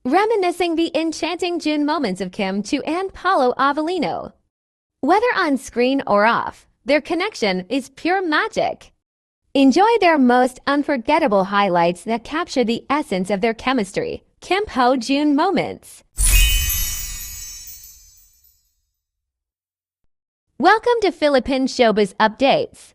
reminiscing the enchanting June moments of Kim to and Paulo Avellino. Whether on screen or off, their connection is pure magic. Enjoy their most unforgettable highlights that capture the essence of their chemistry. Kim Ho June moments. Welcome to Philippine Showbiz Updates.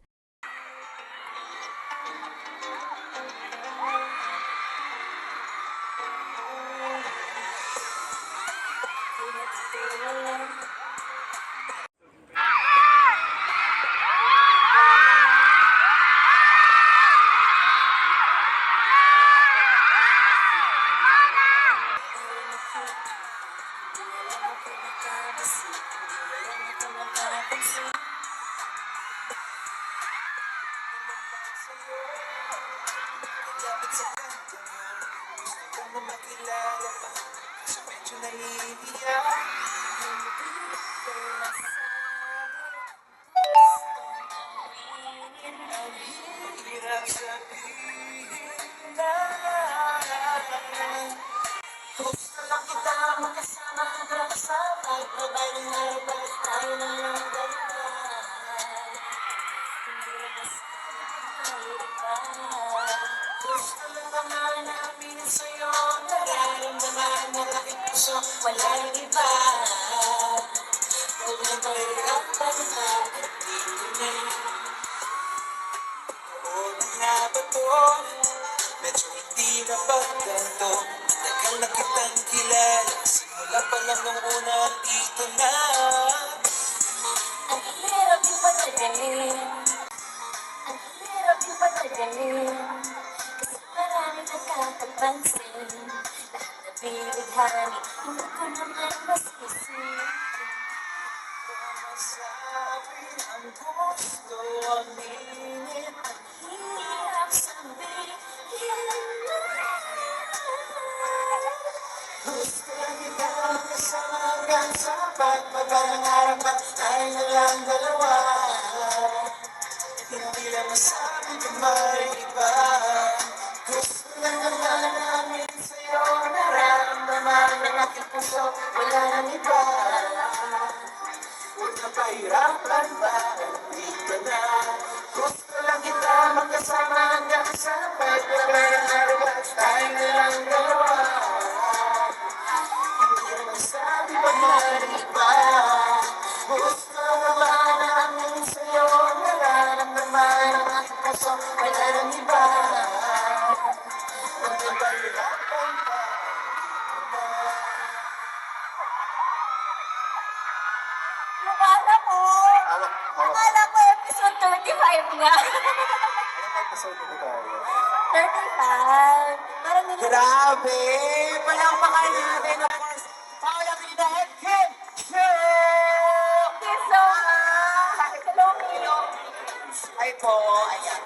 Gusto lang kita makasama hanggang sa pagbabayad ng harapan tayo na lang dalawa. Hindi lang masabi pa. Gusto lang naman namin sa'yo, nararamdaman ng aking puso, wala nang iba. Huwag na pahirapan na at dito na. Oo na nga ba to? Medyo hindi na pagganto. Tagal na kitang kilala, simula pa lang nung una dito na. Ang hirap yung patagalin, ang hirap yung patagalin. Kasi maraming nakakapansin, lahat na binighani, hindi ko naman masisip. Baka masabi ang gusto, aminin, ang hirap sabihin. Gusto lang kita makasama hanggang sa pagbabayad ng harapan tayo na lang dalawa. Hindi lang masabi kung may iba. Gusto lang naman namin sa'yo, nararamdaman ng aking puso, wala nang iba. Huwag na pahirapan pa, dito na. Gusto lang kita makasama hanggang sa pagbabayad ng harapan tayo na lang dalawa. Sabi ba mariba? Gusto naman namin sa'yo, nararamdaman ang aking puso, wala nang iba. Huwag na pahirapan pa. Akala ko episode 35 nga. Anong episode nito tayo? 35. Parang nila. Grabe! Palakpakan natin, of course. Paula Vida and Kim Show! So, hello. Hi po, ayan.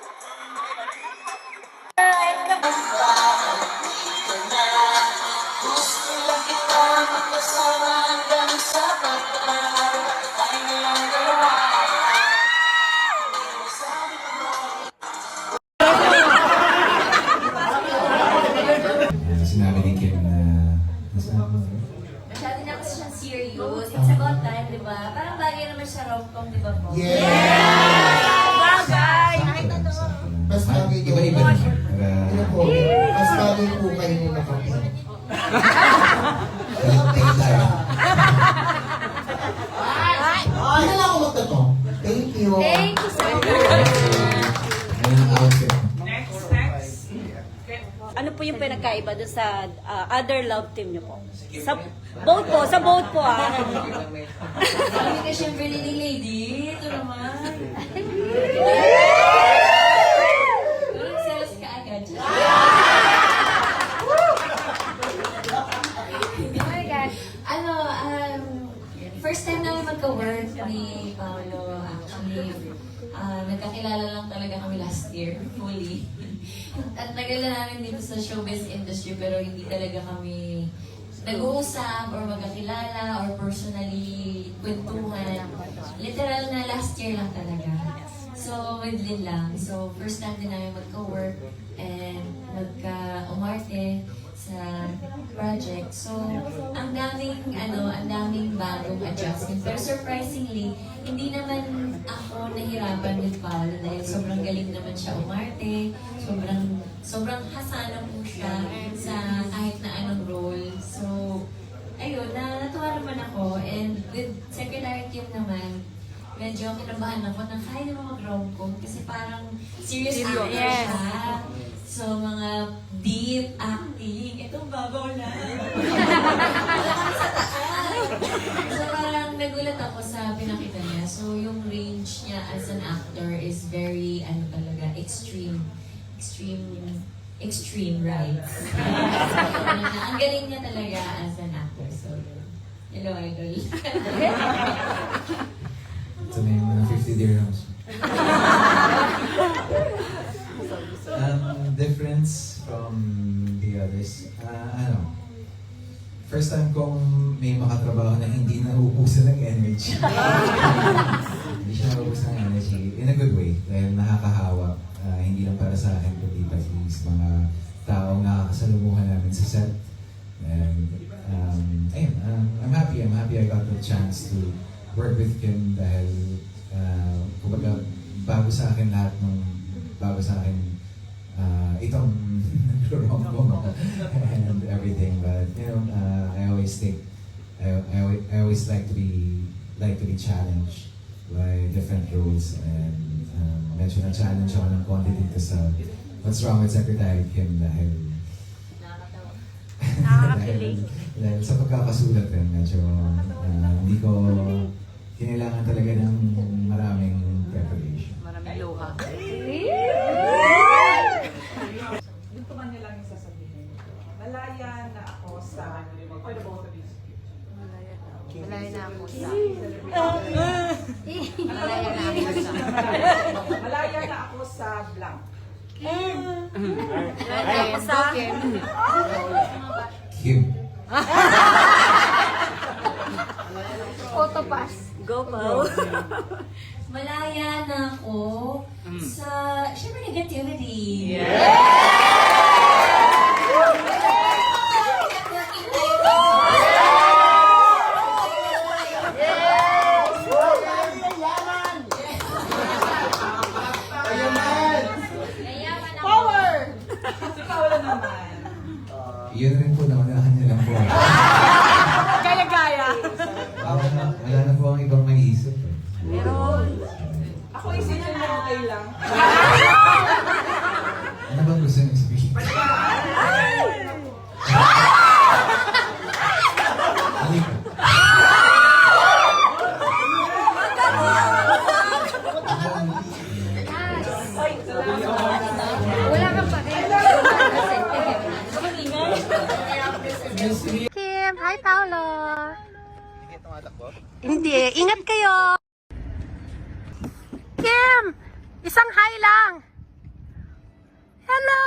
Alright, Gusto lang kita makasama hanggang sa pagbabayad tayo na lang dalawa. Sinabi ni Kim na Masyado na kasi siyang serious. It's about time, di ba? Parang bagay naman siya rom-com, di ba po? bagay. Mas bagay daw. iba-iba naman. Ano po? Mas bagay po kayo nung nakapit. Hindi na ako magtanong. Thank you. Thank you so much. Ayun ang outfit. Ano po yung pinagkaiba dun sa other love team niyo po? Sa boat po ah. Sabi ka siyempre leading lady. Ito naman. Parang selos ka agad. Oh my God. First time namin magka-work ni Paolo, actually, nagkakilala lang talaga kami last year, fully. At tagal na namin dito sa showbiz industry, pero hindi talaga kami nag-uusap or magkakilala or personally kwentuhan. Literal na last year lang talaga. So, with Lin lang. So, first time din namin magka-work and magka-umarte. sa project. So, ang daming bagong adjustment. Pero surprisingly, hindi naman ako nahirapan with Paolo dahil sobrang galing naman siya umarte. Sobrang hasana po siya sa kahit na anong role. So, ayun, natuwa naman ako. And with Secretary Kim naman, medyo kinabahan ako na kaya naman mag-rom-com kasi parang serious actor siya. So, mga deep acting. Itong babaw na. Malakas sa taas. So, parang nagulat ako sa pinakita niya. So, yung range niya as an actor is very, extreme rights. Ang galing niya talaga as an actor. So, hello, idol. Ito na yung 50 dirhams. Difference from the others. First time kong may makatrabaho na hindi nauubusan ng energy. Hindi siya nauubusan ng energy in a good way. Dahil nakakahawa. Hindi lang para sa akin, kundi pati sa mga taong nakakasalumuhan namin sa set. And ayun, I'm happy I got the chance to work with Kim dahil kumbaga bago sa akin itong rom-com and everything, but you know, I always like to be challenged by different roles, and medyo na-challenge ako ng konti dito sa What's Wrong with Secretary Kim dahil dahil sa pagkakasulat medyo hindi ko kinailangan talaga ng maraming preparation. Maraming luha. Gusto man niya lang yung sasabihin. Malaya na ako sa... Malaya na ako sa blank. Malaya ako sa Kim. Photopass. Go, Pao. Malaya na ako sa, syempre, negativity. Ikaw lang naman. Yun rin po, naunahan niya lang po. Gaya-gaya. Wala na po ang ibang maiisip. Ako isipin mo okay lang. Ano bang gusto niyo sabihin? Halika. Wala ka pa rin. Kim, hi Paolo. Hindi, ingat kayo. Kim, isang hi lang. Hello.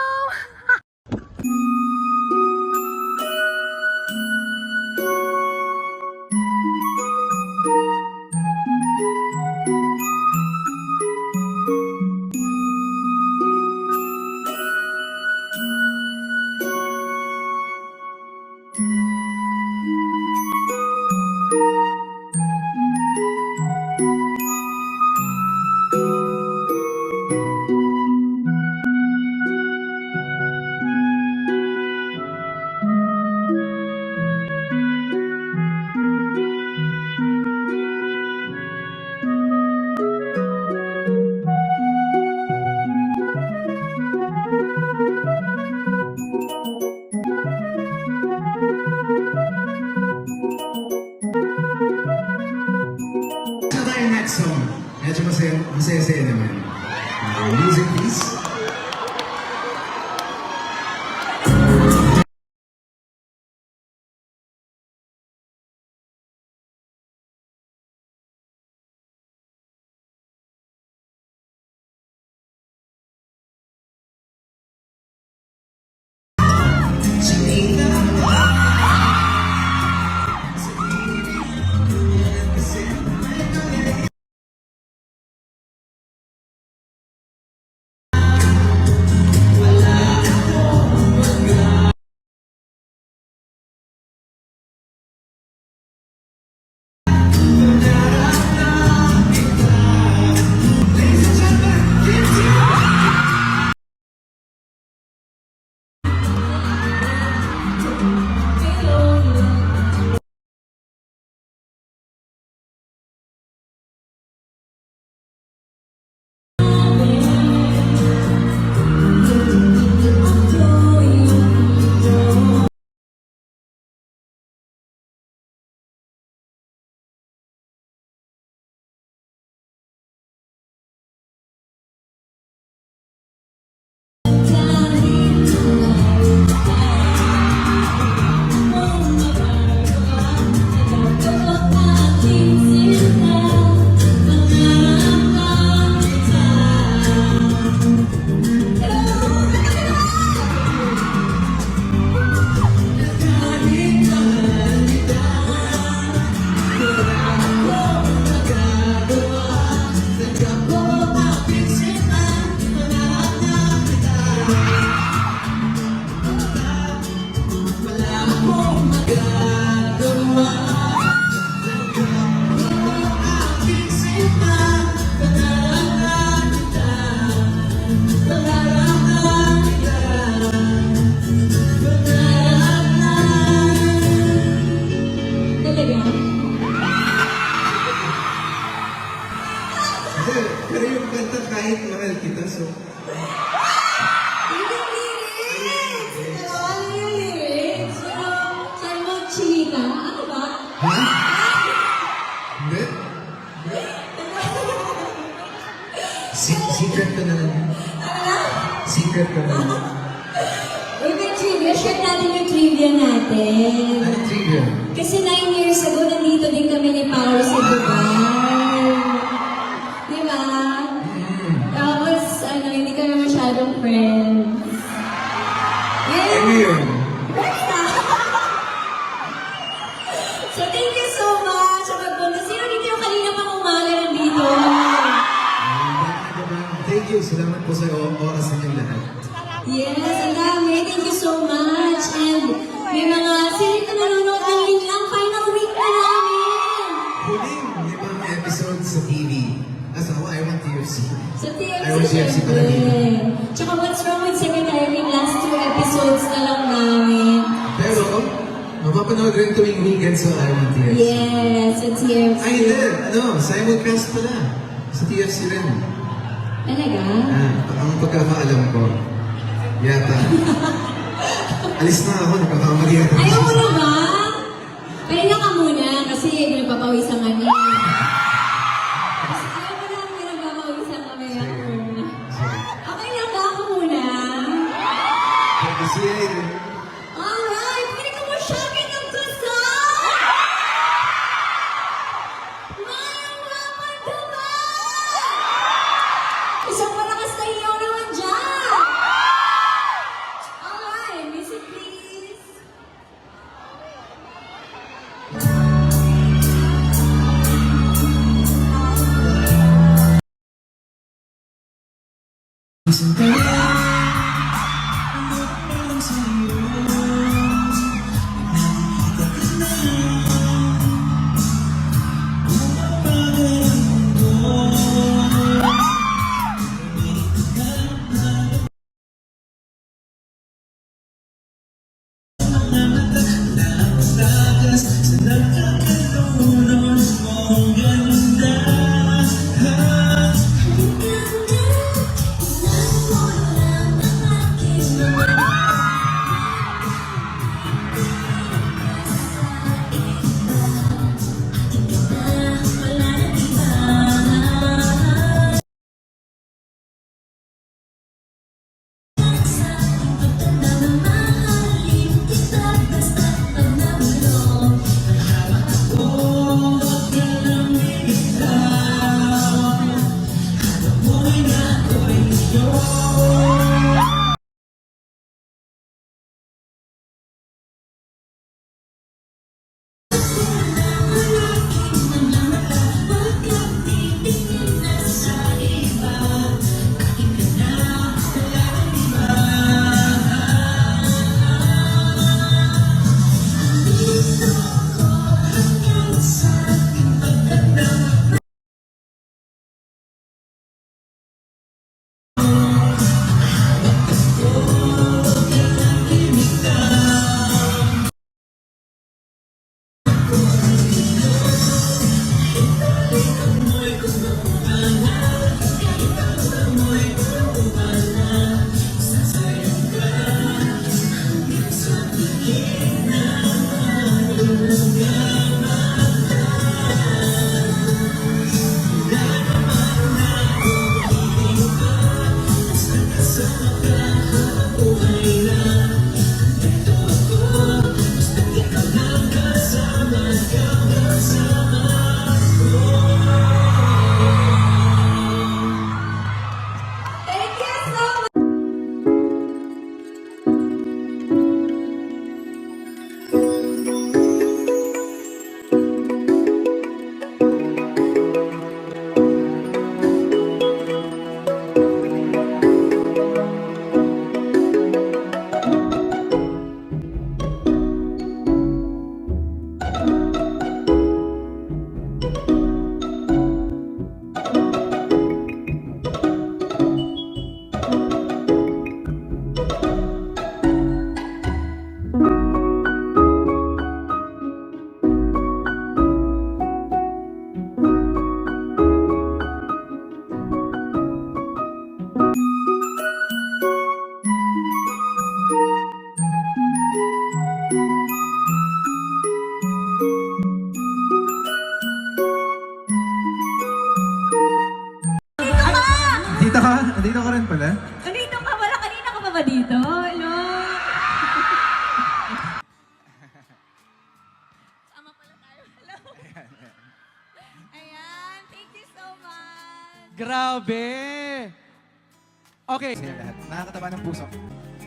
Sa tayo next song, medyo masaya-saya naman. Music please. So, Hindi yung lyrics! Ano yung lyrics? Saan mo chika? Ano ba? ha? Hindi? Secret ka na lang. Secret ka na lang. Uy, may trivia. Share natin yung trivia natin. Ano trigger? Kasi 9 years ago, nandito din kami ni Paolo sa Dubai. Di ba? Tapos, hindi kami masyadong friends. Eh ngayon, So, thank you so much sa pagpunta. Sino dito yung kanina pang umaga nandito? thank you. Salamat po sa oras ninyong lahat. Yes, ang dami. Thank you so much. And may mga sino na nanonood ng link lang. Final week na namin. Huling 5 episodes sa TV. As ako, I want TFC. Sa TFC, I want TFC pala dito. syempre. Tsaka What's Wrong with Secretary, last 2 episodes na lang namin. Pero, mapapanood rin tuwing weekend sa I want TFC. Yes, sa TFC. Ay, hindi. Simulcast pala. Sa TFC rin. Talaga? Ang pagkakaalam ko, yata. Alis na ako, nagkakamali yata. Ayaw mo na ba? Pahinga ka muna kasi nagpapawisan ka niya. Kasi ayaw mo na kami nagpapawisan kami. Okay lang ba ako muna? Kasi, Alright, pwede ka mo siya kinagkasal! Mayaman diba? Isang malakas na iyaw naman dyan! Alright, music please! Kasama ka Nandito ka rin pala? Nandito ka pala, kanina ka pa ba dito? Hello? Sama pala tayo. Hello? Ayan, thank you so much. Grabe! Okay. Sila lahat. Nakakataba ng puso.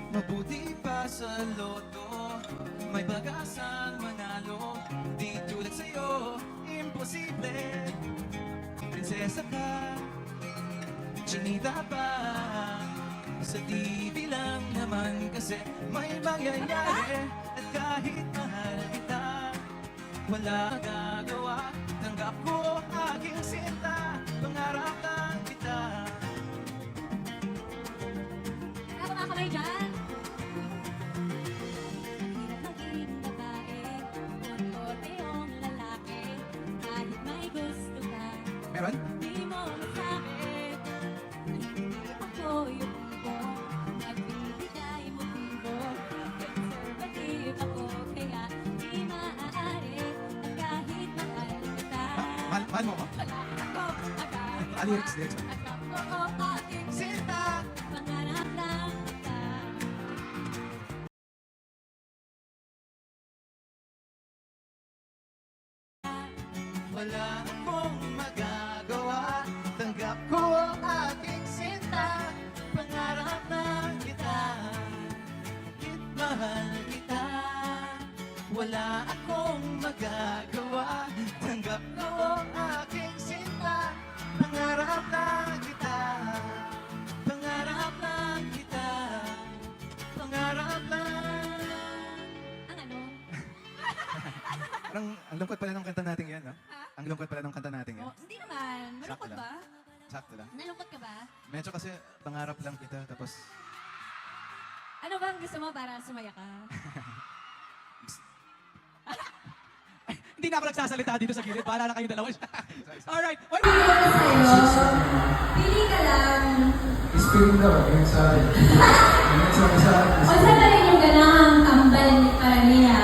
Mabuti pa sa loto, may pag-asang manalo. Di tulad sa'yo, imposible. Prinsesa ka, chinita pa. Sa TV lang naman kasi may mangyayari. At kahit mahal kita, wala gagawa. Tanggap ko aking sinta, pangarap lang kita. Ako nga kamay dyan. Hirap maging babae, kontorte yung lalaki. Kahit may gusto ka, Meron? di mo masakit. Hindi ako yung ibo, nagbibigay motibo. Conservative ako, kaya di maaari. At kahit mahal kita, Mahal mo ko. wala ako magagawa. Lyrics. Tanggap ko aking sinta, pangarap lang kita. Wala akong magagawa. Tanggap ko ang aking sinta. Pangarap na kita. Kahit mahal kita. Wala akong magagawa. Tanggap ko ang aking sinta. Pangarap na kita. Pangarap na kita. Pangarap na. Ang ano? Parang ang lungkot pala ng kanta natin yan, no? Ang lungkot pala ng kanta natin yan. Oh, hindi naman. Malungkot Sakto ba? Sakto lang. Nalungkot ka ba? Medyo kasi pangarap lang kita, tapos Ano bang gusto mo para sumaya ka? Hindi na ako nagsasalita dito sa gilid. Bahala na kayong dalawa. Alright. Oy, Pili ka lang. Spirit daw, yung sa akin. Yung sa akin. O saan ka rin yung ganang kambal ni Parania?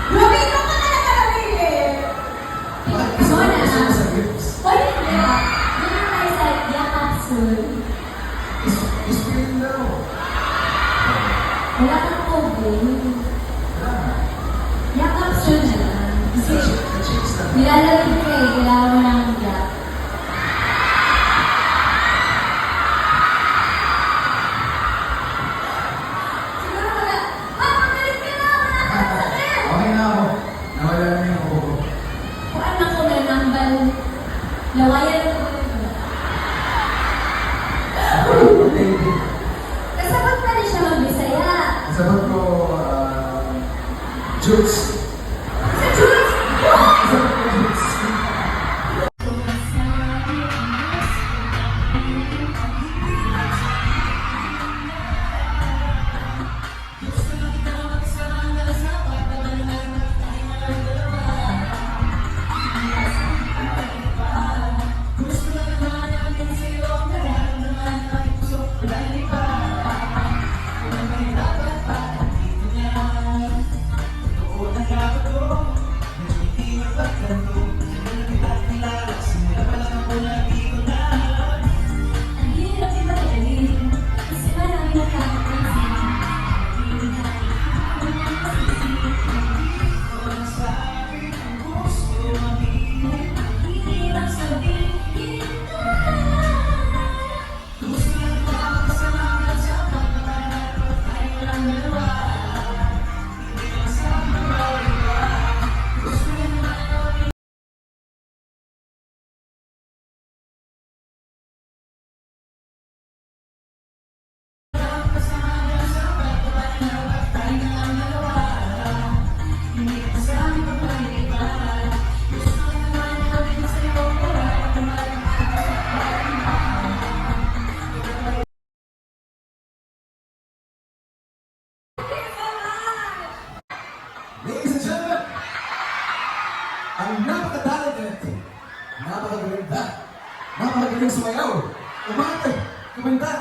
Grabe, ikaw ka talaga namili! Ikaw na. O hindi. Dito tayo sa Yakapsul. Spirit daw. Wala kang COVID. Yakapsul na lang. Kasi nilalagay ka eh. Kailangan mo ng yak. Siguro wala. Magaling ka na! Wala ka ng sakit! Okay na ako. Nawala na yung ubo ko. Kuan na ko na nambal. Lawayan na ko na. Kasabot na rin siya mag-Bisaya. Sagot ko, Jukes. Sa Diyos! Sagot ko, Jukes. Ang hirap ipagalin. Kasi marami nakakapansin. Hirap sabihin Ladies and gentlemen, ang napaka-talented, napakaganda, napakagaling sumayaw, umarte, kumanta,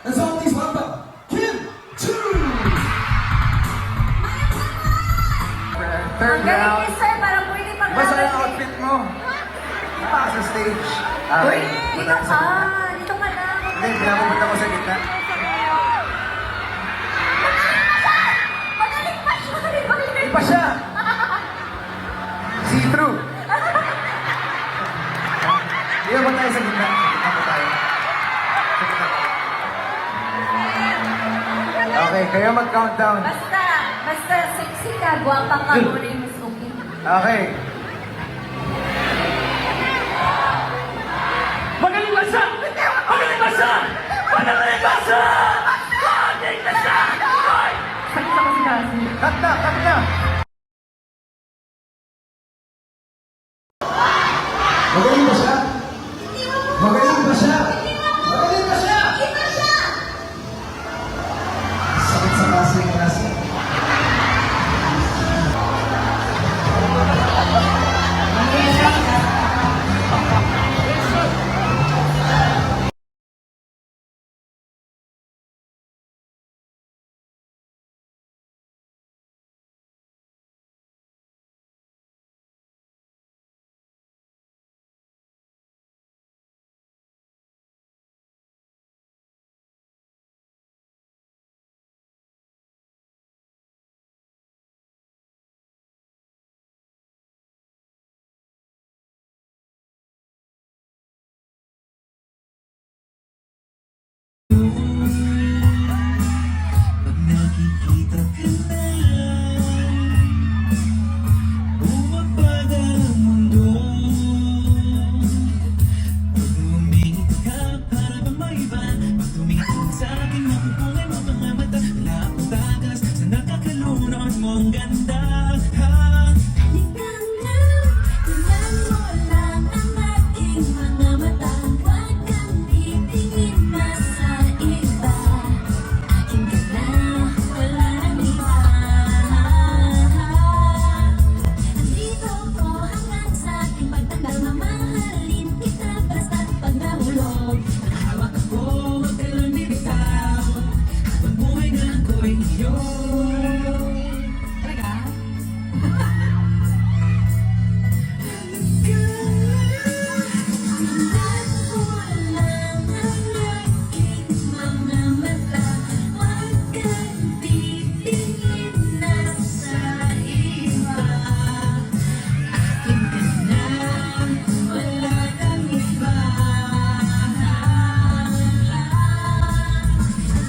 and so please welcome, Kim Chu! Third round. Sir, parang pwede pag- Basta yung outfit mo. Ipasok stage. Okay. Dito ka! Dito ka lang! Hindi, pinapupunta ko sa gitna. Magaling pa siya! Hindi pa siya! See-through. Hindi ba tayo sa gitna? Sa gitna po tayo. Sa gitna po. Okay, kayo mag-countdown. Basta sexy ka, guwapa ka, muna yung mas okay. Okay. Magaling ba siya? Magaling ba siya? Magaling ba siya? Magaling ba siya? Hoy! Sakit ako si Kasi. Cut na, cut na. Magaling ba siya? Magaling ba siya? Magaling ba siya? Sakit sa klase. Pag nakikita ka na, bumabagal ang mundo. Pag umingit ka, para bang may iba. Pag tumingin sa akin, mapupungay mo mga mata. Wala akong tagas sa nakakalunod mong ganda. Halika na, tingnan mo lang ang aking mga mata. Huwag kang titingin na sa iba. Akin ka na, wala nang iba. Nandito ako hanggang sa aking pagtanda. Mamahalin kita basta't pag nahulog. Hawak ako, huwag ka lang bibitaw. Habang buhay na ako'y iyong. Talaga? Tingnan mo lang ang aking mga mata. Huwag kang titingin na sa iba. Akin ka na, wala kang iba.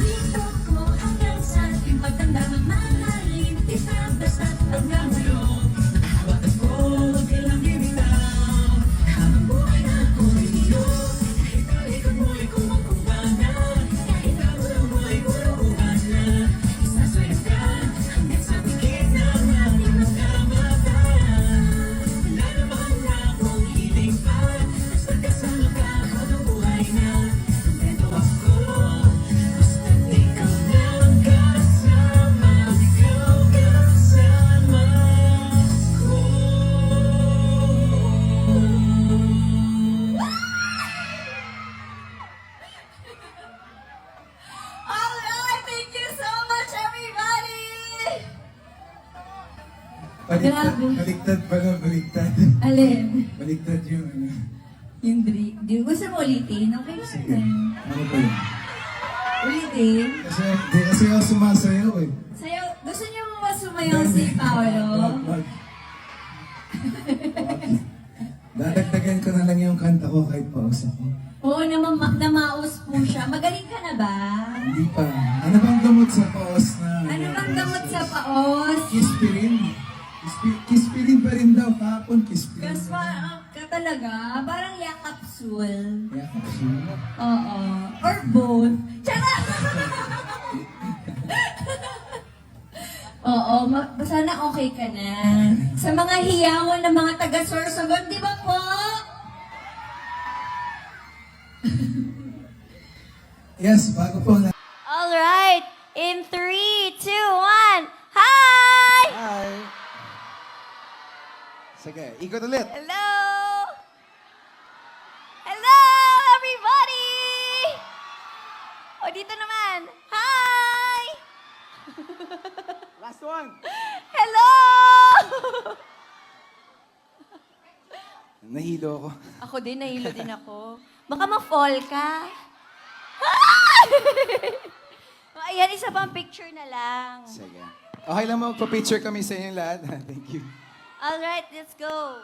Dito ko hanggang sa aking pagtanda. Mamahalin kita basta't pag nahulog. Hawak ako, huwag ka lang bibitaw. Habang buhay na ako'y iyong. Kahit ang likod mo'y kumagkumbana. Kahit ang ulo mo'y puro uhala. Isasaya ka hanggang sa pikit ng aking mga mata. Wala naman akong hiling pa. Basta kasama ka habang buhay na. Kontento ako. Basta't ikaw lang kasama. Ikaw kasama ko. Alright, thank you so much, everybody! Baliktad, baliktad pala, baliktad. Alin? Baliktad yung ano. Yung drink. Gusto mo ulitin? Okay na yun. Ano ba yun? Ulitin? Kasi ako sumasayaw eh. Sa'yo, gusto niyo mo ba sumayaw si Paolo? Wag. Dadagdagan ko na lang yung kanta ko kahit paus ako. Oo, namaos po siya. Magaling ka na ba? Hindi pa. Ano bang gamot sa paus na? Ano bang gamot sa paos? Kispirin. Kispirin pa rin daw. Kahapon kispirin. Kasi ka talaga, parang yakapsul. Yeah, actually. Oo. Or both. Charot! Oo, sana okay ka na. Sa mga hiyawan ng mga taga-Sorsogon, di ba po? Yes, bago po na. Alright, in 3, 2, 1, hi! Hi! Sige, ikot ulit. Hello! Hello, everybody! O, dito naman. Hi! Last one. Hello! Nahilo ako. Ako din, nahilo din ako. Baka ma-fall ka. Ayan, isa pang picture na lang. Sige. Okay lang magpa-picture kami sa inyong lahat. Thank you. Alright, let's go.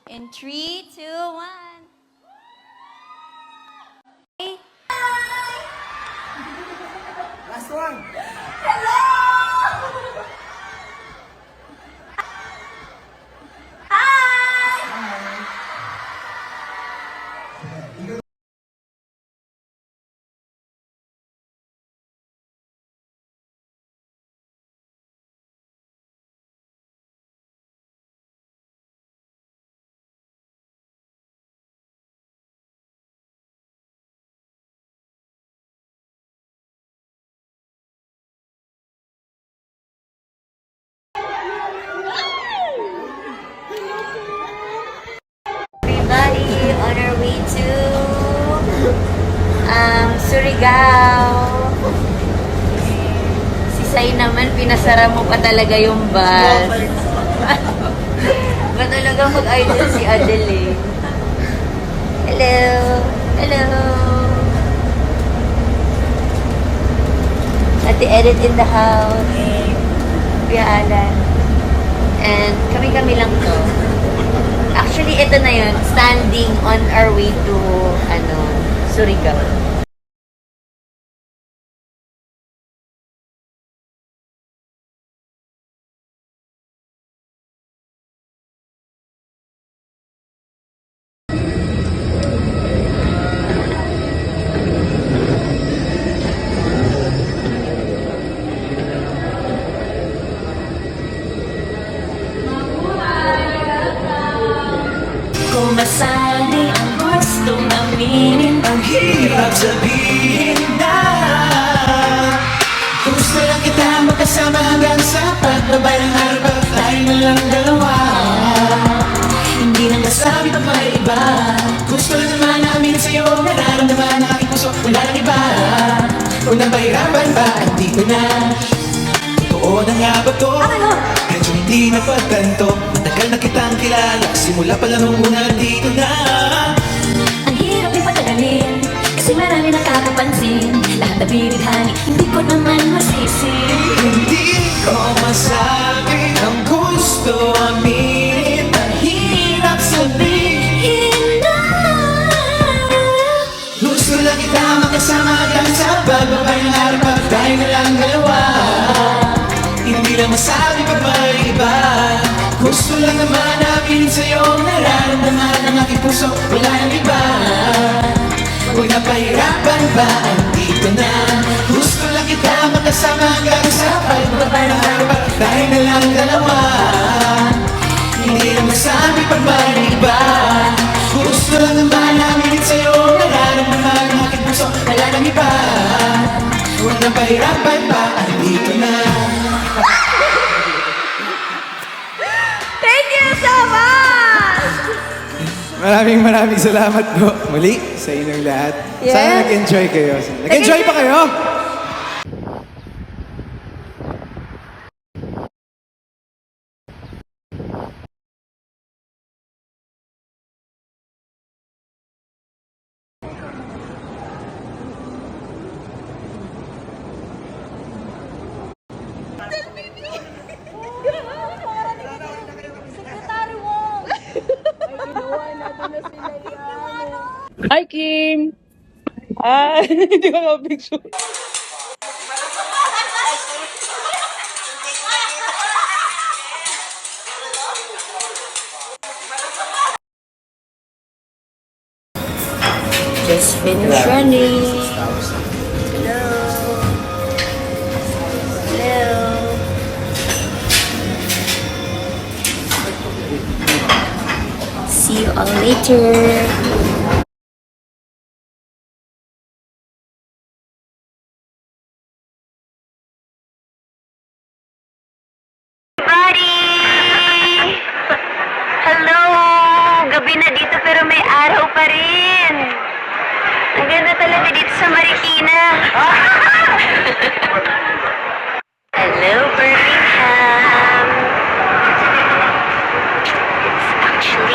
In 3, 2, 1. Okay. Last one. Everybody on our way to Surigao. Si Sai naman, pinasara mo pa talaga yung bus. Ba talaga mag-idol si Adele eh. Hello! Hello! Ate Edit in the house. Kuya Alan. And kami-kami lang to. Actually, ito na yun. Standing on our way to, Surigao. Kung nasali ang gustong aminin, ang hirap sabihin na gusto lang kita magkasama hanggang sa pagbabay ng araw. Tayo na lang dalawa, hindi na nasabi pag may iba. Gusto lang naman namin sa'yo, nararamdaman ng aking puso, wala nang iba. Kung napahirapan ba, andito na. Totoo na nga ba to? Medyo hindi napagtanto. Matagal na kitang kilala, simula pa lang nung una dito na. Ang hirap din patagalin, kasi marami nakakapansin. Lahat na binighani, hindi ko naman masisi. Hindi ko masabi ang gusto aminin. Ang hirap sabihin na gusto lang kita makasama hanggang sa pagbabay ng araw. Tayo na lang dalawa, hindi lang masabi pag may iba. Gusto lang naman namin sa'yo, nararamdaman ng aking puso, wala nang iba. Huwag na pahirapan ba, andito na. Gusto lang kita makasama hanggang sa pagbabay ng araw. Tayo na lang dalawa, hindi lang masabi pag may iba. Gusto lang naman namin sa'yo, nararamdaman ng aking puso, wala nang iba. Huwag na pahirapan ba, andito na. Thank you so much! Maraming salamat po muli sa inyong lahat. Yes. Sana nag-enjoy kayo. Nag-enjoy pa kayo? Hi, Kim! Hi! Hindi ko na-picture. Just finished running. Hello. Hello. See you all later. Hello! Gabi na dito pero may araw pa rin. Ang ganda talaga dito sa Marikina. Hello, Birmingham. It's actually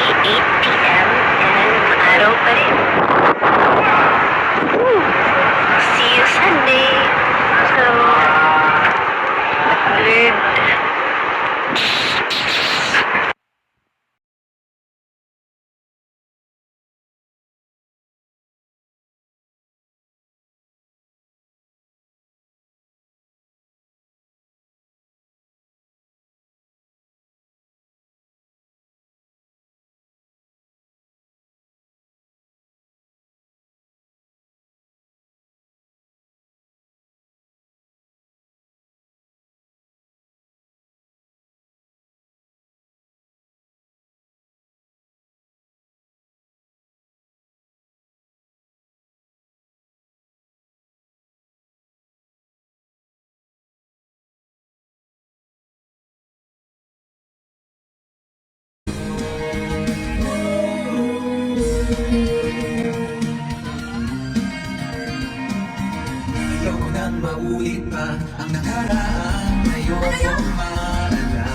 nakaraan ayokong maalala.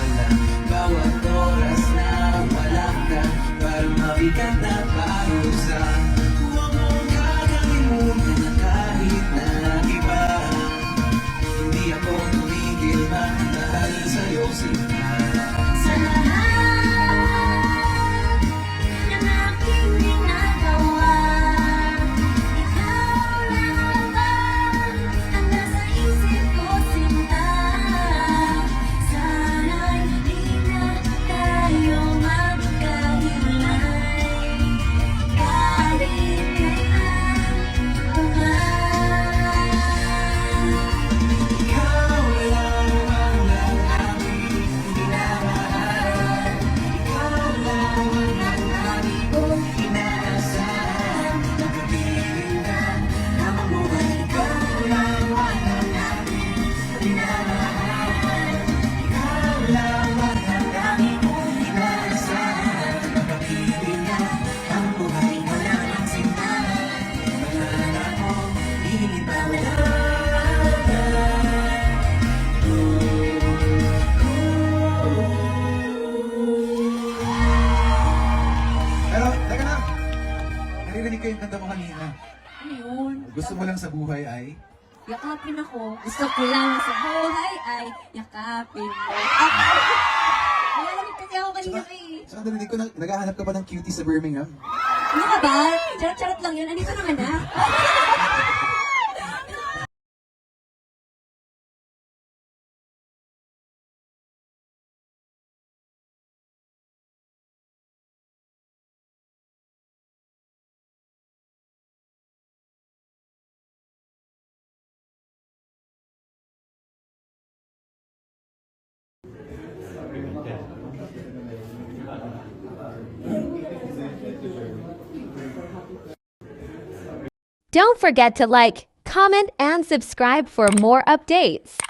Bawat oras na wala ka, parang mabigat na parusa. Huwag mong kakalimutan na kahit na iba, hindi ako tumigil magmahal sa'yo, sinta. Sa lahat ng aking ginagawa, ikaw lang ba ang nasa isip ko, sinta? Sana'y di na tayo magkahiwalay kahit kailan pa man. Ikaw lang ang lalaki minamahal. Ikaw lang ang lalaki kong inaasahan. Nakapiling ka na mabuhay. Ikaw lang ang lalaki minamahal. Ikaw lang ang lalaki kong inaasahan. Nakapiling ka ang buhay. Wala nang sinta, wala na ako, hindi pa wala. Pero, teka lang. Naririnig ko yung kanta mo kanina. Ano yun? Gusto mo lang sa buhay ay... Yakapin ako. Gusto ko lang sa buhay ay yakapin mo. Nalalamig kasi ako kanina eh. Saka narinig ko, naghahanap ka pa ng cutie sa Birmingham. Ano ka ba? Charot-charot lang yun. Andito naman na. Don't forget to like, comment, and subscribe for more updates.